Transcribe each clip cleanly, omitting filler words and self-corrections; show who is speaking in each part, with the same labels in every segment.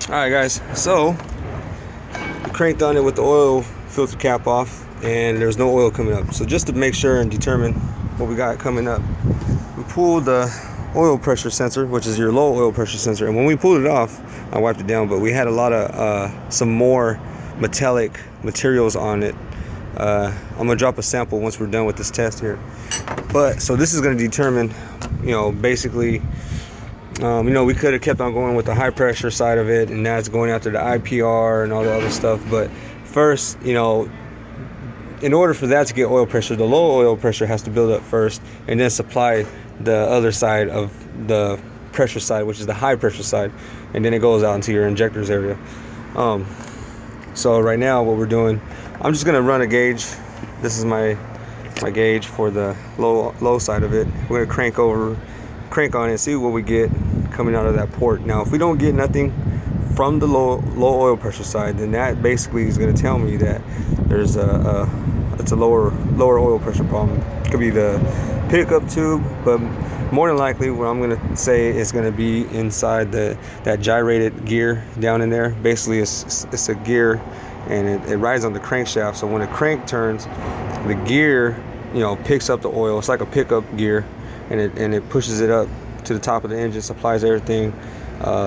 Speaker 1: Alright guys, so we cranked on it with the oil filter cap off and there's no oil coming up. So just to make sure and determine what we got coming up, we pulled the oil pressure sensor, which is your low oil pressure sensor, and when we pulled it off, I wiped it down, but we had a lot of some more metallic materials on it. I'm gonna drop a sample once we're done with this test here. But so this is gonna determine, basically, we could have kept on going with the high pressure side of it, and now it's going after the IPR and all the other stuff. But first, in order for that to get oil pressure, the low oil pressure has to build up first, and then supply the other side of the pressure side, which is the high pressure side, and then it goes out into your injectors area. So right now, what we're doing, I'm just gonna run a gauge. This is my gauge for the low side of it. We're gonna crank on it and see what we get coming out of that port. Now if we don't get nothing from the low oil pressure side, then that basically is going to tell me that there's it's a lower oil pressure problem. It could be the pickup tube, but more than likely what I'm going to say is going to be inside that gyrated gear down in there. Basically it's a gear, and it rides on the crankshaft, so when the crank turns, the gear picks up the oil. It's like a pickup gear, and it pushes it up to the top of the engine, supplies everything,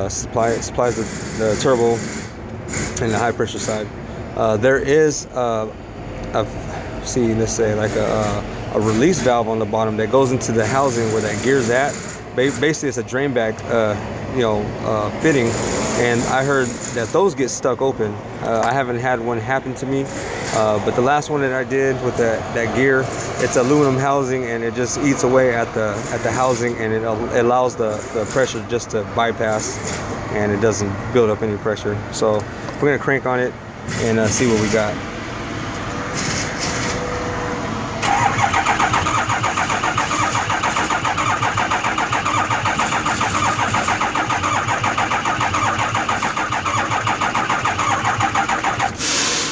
Speaker 1: supplies the turbo and the high pressure side. There is let's say like a release valve on the bottom that goes into the housing where that gear's at. Basically it's a drain bag fitting, and I heard that those get stuck open. I haven't had one happen to me, but the last one that I did with that gear, it's aluminum housing, and it just eats away at the housing, and it allows the pressure just to bypass, and it doesn't build up any pressure. So we're gonna crank on it and see what we got.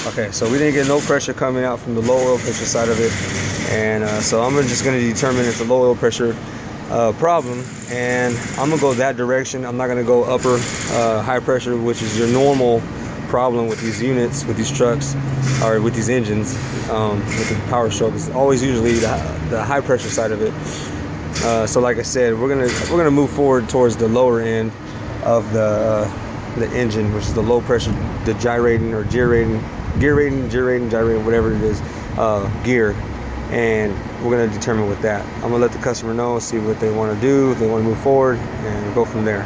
Speaker 1: Okay, so we didn't get no pressure coming out from the low oil pressure side of it, and so I'm just going to determine it's a low oil pressure problem, and I'm going to go that direction. I'm not going to go upper high pressure, which is your normal problem with these units, with these trucks, or with these engines, with the power stroke. It's always usually the high pressure side of it. So like I said, we're gonna move forward towards the lower end of the engine, which is the low pressure, the gyrating or gear rating, whatever it is, gear, and we're going to determine with that. I'm going to let the customer know, see what they want to do, if they want to move forward, and go from there.